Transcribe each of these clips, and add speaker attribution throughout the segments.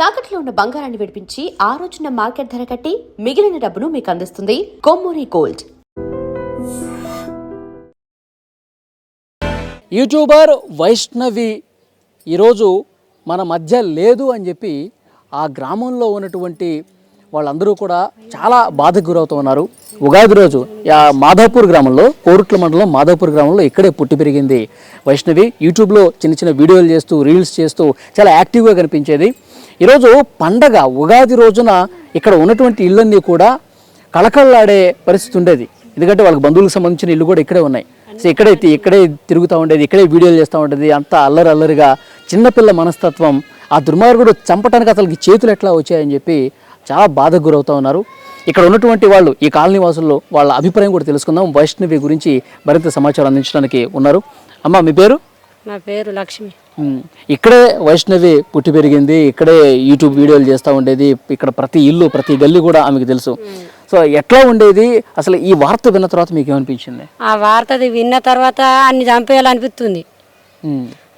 Speaker 1: తాకట్లో ఉన్న బంగారాన్ని విడిపించి ఆ రోజున మార్కెట్ ధర కట్టి మిగిలిన డబ్బును మీకు అందిస్తుంది కొమ్మూరి గోల్డ్.
Speaker 2: యూట్యూబర్ వైష్ణవి ఈరోజు మన మధ్య లేదు అని చెప్పి ఆ గ్రామంలో ఉన్నటువంటి వాళ్ళందరూ కూడా చాలా బాధకు గురవుతూ ఉన్నారు. ఉగాది రోజు మాధవపూర్ గ్రామంలో, కోరుట్ల మండలం మాధవపూర్ గ్రామంలో ఇక్కడే పుట్టి పెరిగింది వైష్ణవి. యూట్యూబ్లో చిన్న చిన్న వీడియోలు చేస్తూ, రీల్స్ చేస్తూ చాలా యాక్టివ్గా కనిపించేది. ఈరోజు పండగ ఉగాది రోజున ఇక్కడ ఉన్నటువంటి ఇళ్ళన్నీ కూడా కళకళలాడే పరిస్థితి ఉండేది. ఎందుకంటే వాళ్ళకి బంధువులకు సంబంధించిన ఇల్లు కూడా ఇక్కడే ఉన్నాయి. సో ఇక్కడే తిరుగుతూ ఉండేది, ఇక్కడే వీడియోలు చేస్తూ ఉండేది. అంతా అల్లరిగా చిన్నపిల్ల మనస్తత్వం. ఆ దుర్మార్గుడు చంపటానికి అసలుకి చేతులు ఎట్లా వచ్చాయని చెప్పి చాలా బాధకు గురవుతూ ఉన్నారు. ఇక్కడ ఉన్నటువంటి వాళ్ళు, ఈ కాలనీ వాసుల్లో వాళ్ళ అభిప్రాయం కూడా తెలుసుకుందాం. వైష్ణవి గురించి మరింత సమాచారం అందించడానికి ఉన్నారు. అమ్మ, మీ పేరు?
Speaker 3: నా పేరు లక్ష్మి.
Speaker 2: ఇక్కడే వైష్ణవి పుట్టి పెరిగింది, ఇక్కడే యూట్యూబ్ వీడియోలు చేస్తూ ఉండేది. ఇక్కడ ప్రతి ఇల్లు, ప్రతి గల్లీ కూడా ఆమెకు తెలుసు. సో ఎట్లా ఉండేది అసలు? ఈ వార్త విన్న తర్వాత మీకు ఏమనిపించింది?
Speaker 3: ఆ వార్త విన్న తర్వాత అన్ని చంపేయాలనిపిస్తుంది.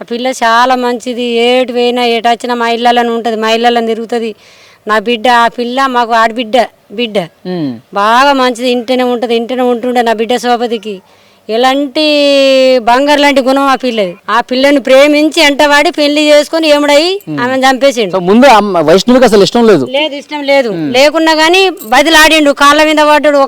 Speaker 3: ఆ పిల్ల చాలా మంచిది, ఏటు పోయినా ఏటు వచ్చినా మా ఇళ్ళని ఉంటుంది, మా ఇళ్ళని తిరుగుతుంది. నా బిడ్డ, ఆ పిల్ల మాకు బిడ్డ బాగా మంచిది, ఇంటనే ఉంటుంది, ఇంటనే ఉంటుండే నా బిడ్డ సోపతికి. ఎలాంటి బంగారు లాంటి గుణం ఆ పిల్లది. ఆ పిల్లని ప్రేమించి ఎంటవాడి పెళ్లి చేసుకుని ఏముడయి ఆమె చంపేసిండు.
Speaker 2: ముందు వైష్ణవికి అసలు ఇష్టం లేదు,
Speaker 3: ఇష్టం లేదు. లేకున్నా గానీ బదిలాడిండు, కాళ్ళ మీద పడ్డాడు.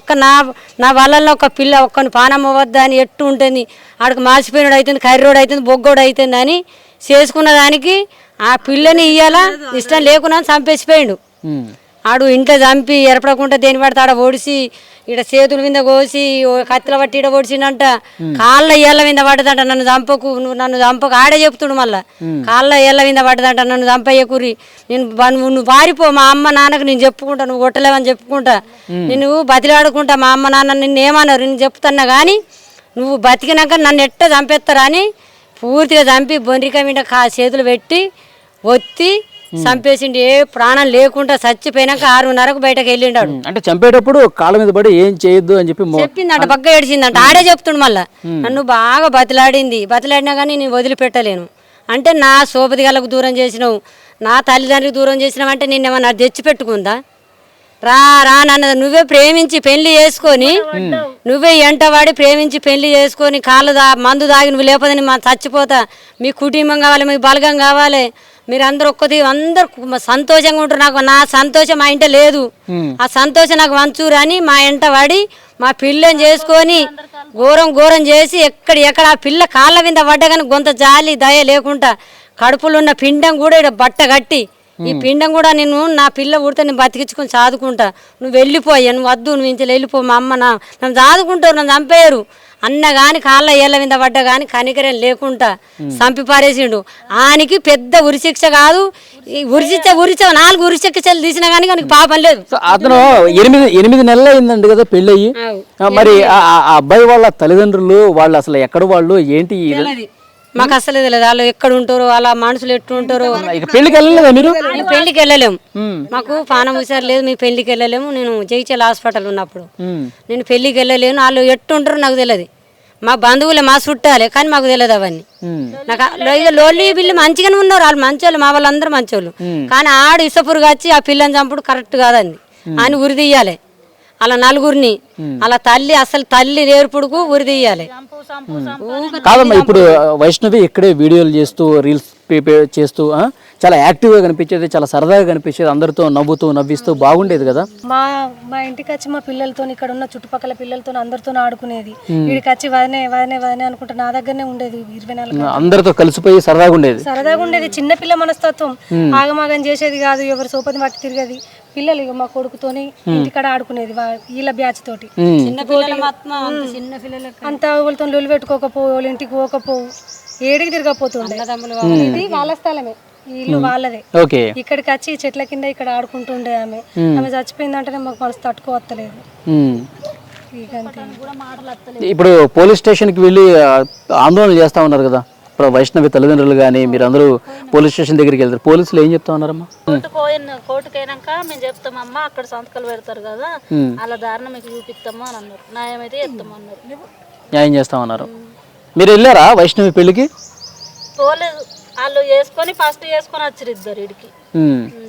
Speaker 3: నా వాళ్ళల్లో ఒక పిల్ల ఒక్కని పానమ్మ వద్ద అని ఎట్టు ఉంటుంది, ఆడికి మాసిపోయినాడు అవుతుంది, కర్రోడు అవుతుంది, బొగ్గోడు అవుతుంది అని చేసుకున్న దానికి ఆ పిల్లని ఇయ్యాల ఇష్టం లేకున్నా చంపేసిపోయిండు. ఆడు ఇంట్లో చంపి ఎరపడకుండా దేని పడితే ఆడ ఓడిసి, ఇక్కడ చేతుల మీద కోసి కత్తిల పట్టి ఈడ ఓడిసిండంట. కాళ్ళ ఏళ్ళ మీద పడ్డదంట, నన్ను చంపకు, నన్ను చంపకు. ఆడే చెప్తుడు మళ్ళా, కాళ్ళ ఏళ్ళ మీద పడ్డదంట, నన్ను చంపయ్యకూరి, నువ్వు పారిపో, మా అమ్మ నాన్నకు నేను చెప్పుకుంటా, నువ్వు కొట్టలేవని చెప్పుకుంటా, నేను బతిలాడుకుంటా, మా అమ్మ నాన్న నిన్ను ఏమన్నారు నేను చెప్తున్నా కానీ నువ్వు బతికినాక నన్ను ఎట్ట చంపేస్తారా అని పూర్తిగా చంపి బొండ్రిక మీద చేతులు పెట్టి ఒత్తి చంపేసిండు. ఏ ప్రాణం లేకుండా చచ్చిపోయినాక 6:30కు బయటకు వెళ్ళిండాడు.
Speaker 2: అంటే చంపేటప్పుడు కాళ్ళ మీద పడి ఏం చేయొద్దు అని చెప్పి
Speaker 3: చెప్పిందంట, బగ్గ ఏడిచిందంట. ఆడే చెప్తుండు మళ్ళా, నన్ను బాగా బతిలాడినా కానీ నేను వదిలిపెట్టలేను అంటే, నా సోపతి గలకు దూరం చేసినావు, నా తల్లిదండ్రికి దూరం చేసినావు అంటే నిన్నేమన్నా తెచ్చిపెట్టుకుందా? రా నన్నది. నువ్వే ప్రేమించి పెళ్లి చేసుకొని, నువ్వే ఎంటవాడి ప్రేమించి పెళ్లి చేసుకొని కాళ్ళు మందు దాగి నువ్వు లేకపోతే మా చచ్చిపోతా, మీ కుటుంబం కావాలి, మీకు బలగం కావాలి, మీరు అందరు అందరు సంతోషంగా ఉంటారు. నాకు నా సంతోషం మా ఇంట లేదు, ఆ సంతోషం నాకు వంచూరు అని మా ఇంట వాడి మా పిల్లని చేసుకొని ఘోరం చేసి ఎక్కడ ఆ పిల్ల కాళ్ళ మీద పడ్డగాని గొంత జాలి దయ లేకుండా కడుపులో ఉన్న పిండం కూడా ఇక్కడ బట్ట కట్టి, ఈ పిండం కూడా నేను నా పిల్ల ఉడితే నేను బతికించుకొని చదువుకుంటా, నువ్వు వెళ్ళిపోయా, నువ్వు వద్దు, నువ్వు ఇంత వెళ్ళిపో, మా అమ్మ నన్ను చదువుకుంటారు, నన్ను చంపేయరు అన్న కానీ కాళ్ళ ఏళ్ళ మీద పడ్డ కానీ కనికరం లేకుండా చంపి పారేసిండు. ఆయనకి పెద్ద ఉరిశిక్ష కాదు, ఉరిశిక్ష 4 ఉరిశిక్షలు తీసినా కానీ మనకి పాపం లేదు.
Speaker 2: అతను 8 నెలలు అయిందండి కదా పెళ్ళి అయ్యి. మరి ఆ అబ్బాయి వాళ్ళ తల్లిదండ్రులు వాళ్ళు అసలు ఎక్కడ, వాళ్ళు ఏంటి
Speaker 3: మాకు అసలు తెలియదు. వాళ్ళు ఎక్కడ ఉంటారో, వాళ్ళ మనుషులు ఎట్టు ఉంటారో.
Speaker 2: పెళ్లికి వెళ్ళలేదా మీరు?
Speaker 3: పెళ్లికి వెళ్ళలేము, మాకు పానం హుషారు లేదు, మేము పెళ్లికి వెళ్ళలేము. నేను జైచల్ హాస్పిటల్ ఉన్నప్పుడు నేను పెళ్లికి వెళ్ళలేను. వాళ్ళు ఎట్టు ఉంటారో నాకు తెలియదు. మా బంధువులే, మా చుట్టాలే, కానీ మాకు తెలియదు అవన్నీ. నాకు లోన్లీ పిల్లి మంచిగానే ఉన్నారు, వాళ్ళు మంచోళ్ళు, మా వాళ్ళందరూ మంచోళ్ళు. కానీ ఆడు ఇసపురుగా వచ్చి ఆ పిల్లని చంపుడు కరెక్ట్ కాదండి అని ఉరి తీయాలి. అలా నలుగురిని, అలా అసలు తల్లి నేర్పుడుకు ఉరి తీయాలి.
Speaker 2: కాదమ్మా, ఇప్పుడు వైష్ణవి ఇక్కడే వీడియోలు చేస్తూ, రీల్స్ చేస్తూ చాలా యాక్టివ్గా కనిపించేది, చాలా సరదాగా కనిపించేది, అందరితో నవ్విస్తూ బాగుండేది కదా.
Speaker 4: మా ఇంటికి వచ్చి మా పిల్లలతో, ఇక్కడ ఉన్న చుట్టుపక్కల పిల్లలతో అందరితో ఆడుకునేది. వీడికి వచ్చి వదనే అనుకుంటా నా దగ్గరనే ఉండేది. 24
Speaker 2: అందరితో కలిసిపోయి సరదాగా ఉండేది.
Speaker 4: చిన్న పిల్ల మనస్తత్వం, ఆగమాగం చేసేది కాదు, ఎవరు సోపతి పట్టి తిరిగేది. పిల్లలు మా కొడుకుతోని ఇంటికాడ ఆడుకునేది, వీళ్ళ బ్యాచ్ తోటి. అంతా వాళ్ళతో లొల్లి పెట్టుకోకపోవు, వాళ్ళ ఇంటికి పోకపోవు, ఏడికి తిరగపోతుండే. ఇది వాళ్ళ స్థలమే, ఇల్లు వాళ్ళదే. ఇక్కడికి వచ్చి చెట్ల కింద ఇక్కడ ఆడుకుంటుండే. ఆమె చచ్చిపోయిందంటేనే మాకు మనసు తట్టుకోవత్తలేదు.
Speaker 2: ఇప్పుడు పోలీస్ స్టేషన్ కి వెళ్ళి ఆందోళన చేస్తా ఉన్నారు కదా వైష్ణవి తల్లిదండ్రులు కానీ, మీరు అందరూ పోలీస్ స్టేషన్ దగ్గరికి వెళ్తారు, పోలీసులు ఏం చెప్తా ఉన్నారమ్మా?
Speaker 5: కోర్టుకైనాక మేము చెప్తామమ్మా, అక్కడ సంతకాలు పెడతారు కదా, అలా దారుణ మీకు చూపిస్తాము అని అన్నారు. న్యాయం అయితే చెప్తామన్నారు,
Speaker 2: న్యాయం చేస్తామన్నారు. మీరు వెళ్ళారా వైష్ణవి పెళ్లికి?
Speaker 5: పోలేదు, వాళ్ళు చేసుకొని ఫస్ట్ చేసుకొని వచ్చారు ఇద్దరు ఇడికి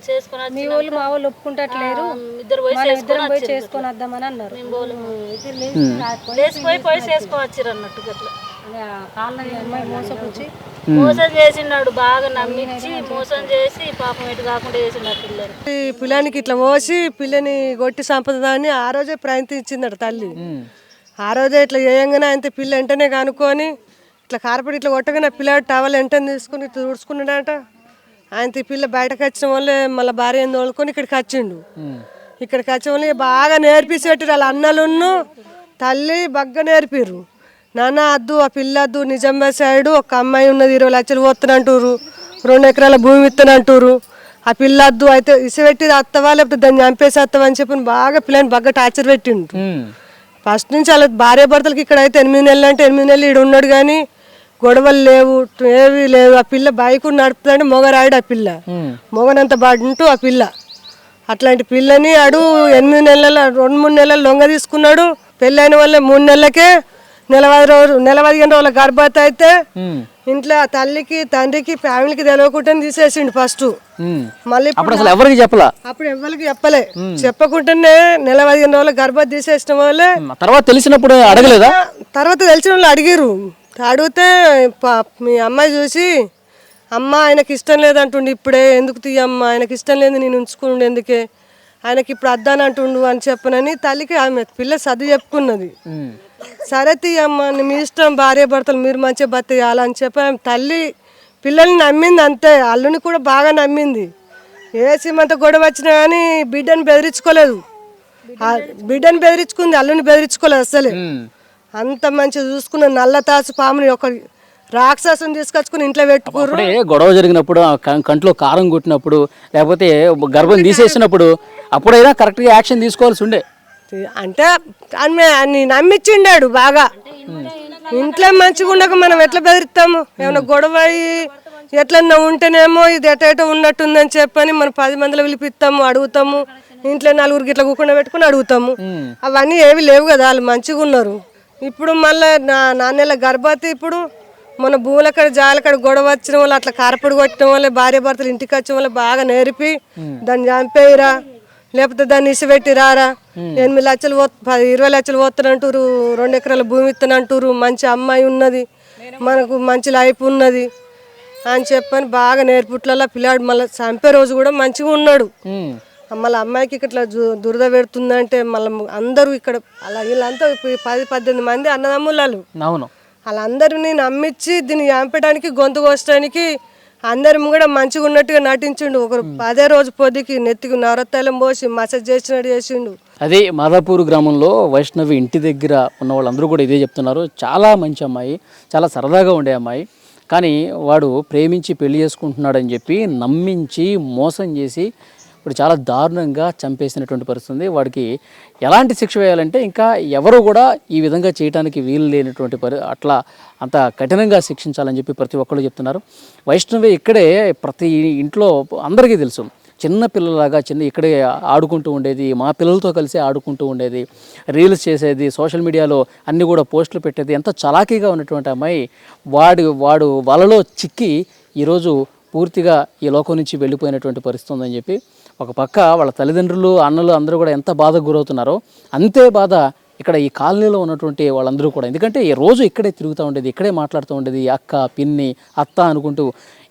Speaker 5: చేసుకొని
Speaker 4: మీ వాళ్ళు మా వాళ్ళు ఒప్పుకుంటట్లేరు,
Speaker 5: ఇద్దరు పోయి
Speaker 4: ఇద్దరం పోయి చేసుకొని వద్దామని అన్నారు.
Speaker 5: పోయి చేసుకోవచ్చారు అన్నట్టు గట్లా
Speaker 4: అమ్మాయి మోసపుచ్చి
Speaker 5: మోసం చేసినాడు, బాగా నమ్మించి మోసం చేసి పాపం ఎటు కాకుండా చేసినాడు పిల్లలు.
Speaker 6: ఈ పిల్లానికి ఇట్లా పోసి పిల్లని కొట్టి సంపదని ఆ రోజే ప్రయత్నించిందట తల్లి. ఆ రోజే ఇట్లా చేయంగానే ఆయన పిల్ల వెంటనే కనుక్కొని ఇట్లా కార్పెట్ ఇట్లా కొట్టగానే పిల్లాడు టవల్ వెంటనే తీసుకుని తుడుచుకున్నాడట. ఆయన పిల్ల బయటకు వచ్చిన వాళ్ళే మళ్ళీ భార్య తోలుకొని ఇక్కడికి వచ్చిండు. ఇక్కడికి వచ్చిన వాళ్ళు బాగా నేర్పిసి పెట్టారు. వాళ్ళ అన్నలున్ను తల్లి బాగా నేర్పిర్రు. నాన్న అద్దు ఆ పిల్ల అద్దు, నిజామాబాద్ సైడు ఒక అమ్మాయి ఉన్నది 20 లక్షలు పోతున్నంటారు, 2 ఎకరాల భూమి ఇస్తున్నంటారు. ఆ పిల్ల అద్దు అయితే ఇసుపెట్టి అత్తవా లేకపోతే దాన్ని చంపేసి అత్తవా అని చెప్పి బాగా పిల్లని బాగా టార్చర్ పెట్టిండు. ఫస్ట్ నుంచి అలా భార్య భర్తలకి ఇక్కడ అయితే 8 నెలలు అంటే 8 నెలలు ఇక్కడ ఉన్నాడు కానీ గొడవలు లేవు, ఏవి లేవు. ఆ పిల్ల బైక్ నడుపుతుంటే మొగరాయుడు ఆ పిల్ల, మొగనంత బాడుంటూ ఆ పిల్ల. అట్లాంటి పిల్లని ఆడు 8 నెలల 2-3 నెలలు లొంగ తీసుకున్నాడు. పెళ్ళైన వాళ్ళే 3 నెలలకే 15 రోజుల గర్భవతి అయితే ఇంట్లో ఆ తల్లికి తండ్రికి ఫ్యామిలీకి తెలియకుండా తీసేసిండు ఫస్ట్. మళ్ళీ
Speaker 2: అసలు ఎవరికి చెప్పలా,
Speaker 6: అప్పుడు ఎవరికి చెప్పలే, చెప్పకుండానే 15 రోజుల గర్భవతి తీసేసిన వాళ్ళే.
Speaker 2: తర్వాత తెలిసినప్పుడు అడగలేదా?
Speaker 6: తర్వాత తెలిసిన వాళ్ళు అడిగిరు. అడిగితే మీ అమ్మాయి చూసి అమ్మ ఆయనకి ఇష్టం లేదంటుండు, ఇప్పుడే ఎందుకు తీయమ్మ, ఆయనకి ఇష్టం లేదు నేను ఉంచుకుండు ఎందుకే, ఆయనకి ఇప్పుడు అద్దానంటుండు అని చెప్పనని తల్లికి ఆమె పిల్ల సర్ది చెప్పుకున్నది. సరే తీయమ్మ మీ ఇష్టం, భార్య భర్తలు మీరు మంచిగా బతకాలని చెప్పి తల్లి పిల్లల్ని నమ్మింది అంతే. అల్లుని కూడా బాగా నమ్మింది. ఏ సీమంత గొడవ వచ్చినా కానీ బిడ్డని బెదిరించుకోలేదు. బిడ్డని బెదిరించుకుంది, అల్లుని బెదిరించుకోలేదు అసలే. అంత మంచిగా చూసుకున్న నల్ల తాసు పాముని ఒక రాక్షసుని తీసుకొచ్చుకుని ఇంట్లో పెట్టుకోరు.
Speaker 2: గొడవ జరిగినప్పుడు కంట్లో కారం కొట్టినప్పుడు లేకపోతే గర్భం తీసేసినప్పుడు అప్పుడైనా కరెక్ట్గా యాక్షన్ తీసుకోవాల్సి ఉండే.
Speaker 6: అంటే అన్ని నమ్మిచ్చిండాడు బాగా. ఇంట్లో మంచిగా ఉండక మనం ఎట్లా బెదిరిస్తాము? ఏమైనా గొడవ ఎట్లన్నా ఉంటేనేమో ఇది ఎటో ఉన్నట్టుందని చెప్పని మనం 10 మందిలో పిలిపిస్తాము, అడుగుతాము. ఇంట్లో 4 ఇట్లా కూకుండా పెట్టుకుని అడుగుతాము. అవన్నీ ఏవి లేవు కదా, వాళ్ళు మంచిగా ఉన్నారు. ఇప్పుడు మళ్ళీ 4 నెలల గర్భవతి. ఇప్పుడు మన భూములక్కడ జాలక్కడ గొడవ వచ్చిన వాళ్ళు అట్లా కార్పొడి కొట్టిన వాళ్ళే భార్య భర్తలు ఇంటికి వచ్చిన వాళ్ళే బాగా నేర్పి దాన్ని చంపేయరా లేకపోతే దాన్ని ఇసిపెట్టి రారా, 8 లక్షలు 20 లక్షలు పోతానంటారు, 2 ఎకరాల భూమి ఇస్తానంటారు, మంచి అమ్మాయి ఉన్నది, మనకు మంచి లైఫ్ ఉన్నది అని చెప్పని బాగా నేర్పుట్లలో పిల్లాడు మళ్ళీ చంపే రోజు కూడా మంచిగా ఉన్నాడు. మళ్ళీ అమ్మాయికి ఇట్లా దురద పెడుతుందంటే మళ్ళీ అందరూ ఇక్కడ అలా వీళ్ళంతా 10-18 మంది అన్నదమ్ముళ్ళు.
Speaker 2: అవును,
Speaker 6: వాళ్ళందరినీ నమ్మించి దీన్ని చంపడానికి గొంతు కోసడానికి అందరం కూడా మంచిగా ఉన్నట్టుగా నటించిండు. ఒకరు అదే రోజు పొద్దుకి నెత్తికి నవరత్తాలం పోసి మసాజ్ చేసినట్టు చేసిండు.
Speaker 2: అదే మాదాపూర్ గ్రామంలో వైష్ణవి ఇంటి దగ్గర ఉన్న వాళ్ళందరూ కూడా ఇదే చెప్తున్నారు. చాలా మంచి అమ్మాయి, చాలా సరదాగా ఉండే అమ్మాయి, కానీ వాడు ప్రేమించి పెళ్లి చేసుకుంటున్నాడని చెప్పి నమ్మించి మోసం చేసి ఇప్పుడు చాలా దారుణంగా చంపేసినటువంటి పరిస్థితి. వాడికి ఎలాంటి శిక్ష వేయాలంటే ఇంకా ఎవరు కూడా ఈ విధంగా చేయడానికి వీలు లేనటువంటి అట్లా అంత కఠినంగా శిక్షించాలని చెప్పి ప్రతి ఒక్కళ్ళు చెప్తున్నారు. వైష్ణవి ఇక్కడే ప్రతి ఇంట్లో అందరికీ తెలుసు, చిన్న పిల్లలాగా ఇక్కడే ఆడుకుంటూ ఉండేది, మా పిల్లలతో కలిసి ఆడుకుంటూ ఉండేది, రీల్స్ చేసేది, సోషల్ మీడియాలో అన్నీ కూడా పోస్టులు పెట్టేది. ఎంత చలాకీగా ఉన్నటువంటి అమ్మాయి వాడు వలలో చిక్కి ఈరోజు పూర్తిగా ఈ లోకం నుంచి వెళ్ళిపోయినటువంటి పరిస్థితి ఉందని చెప్పి ఒక పక్క వాళ్ళ తల్లిదండ్రులు అన్నలు అందరూ కూడా ఎంత బాధకు గురవుతున్నారో అంతే బాధ ఇక్కడ ఈ కాలనీలో ఉన్నటువంటి వాళ్ళందరూ కూడా. ఎందుకంటే ఈ రోజు ఇక్కడే తిరుగుతూ ఉండేది, ఇక్కడే మాట్లాడుతూ ఉండేది, అక్క పిన్ని అత్త అనుకుంటూ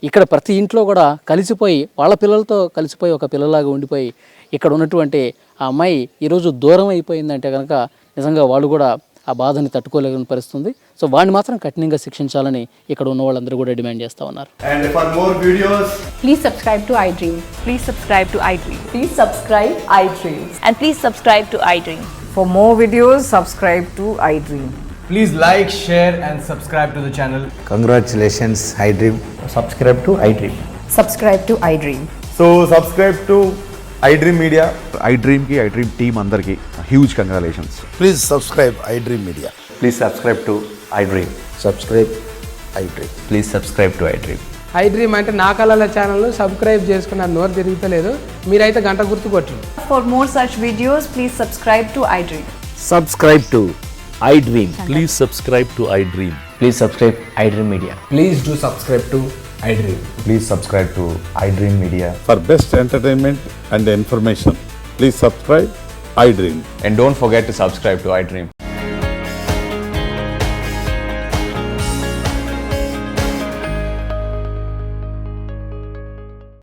Speaker 2: ఇక్కడ ప్రతి ఇంట్లో కూడా కలిసిపోయి వాళ్ళ పిల్లలతో కలిసిపోయి ఒక పిల్లలాగా ఉండిపోయి ఇక్కడ ఉన్నటువంటి ఆ అమ్మాయి ఈరోజు దూరం అయిపోయిందంటే కనుక నిజంగా వాళ్ళు కూడా ఆ బాధని తట్టుకోలేని పరిస్థితుంది. సో వాడిని మాత్రం కఠినంగా శిక్షించాలని ఇక్కడ ఉన్న వాళ్ళందరూ కూడా డిమాండ్ చేస్తూ ఉన్నారు.
Speaker 7: And for more videos,
Speaker 8: please subscribe to iDream.
Speaker 9: Please subscribe to iDream.
Speaker 8: Please subscribe iDream.
Speaker 9: And please subscribe to iDream.
Speaker 8: For more videos, subscribe to iDream.
Speaker 7: please like, share and subscribe to the channel.
Speaker 10: Congratulations, iDream.
Speaker 11: Subscribe to iDream.
Speaker 8: Subscribe to iDream.
Speaker 11: So subscribe to iDream Media. iDream ki iDream team andarki huge congratulations.
Speaker 10: Please subscribe iDream Media.
Speaker 11: Please subscribe to iDream.
Speaker 10: Subscribe iDream.
Speaker 11: Please subscribe to iDream.
Speaker 12: iDream అంటే నా కళల channel subscribe చేసుకున్న నోరు తిరుగుతలేదు, మీరైతే గంట గుర్తు కొట్టండి.
Speaker 8: For more such videos, please subscribe to iDream.
Speaker 10: Subscribe to iDream.
Speaker 13: Please subscribe to iDream.
Speaker 11: Please subscribe iDream Media.
Speaker 12: Please do subscribe to
Speaker 7: iDream.
Speaker 11: Please subscribe to iDream Media.
Speaker 10: For best entertainment and information, please subscribe iDream.
Speaker 11: And don't forget to subscribe to iDream.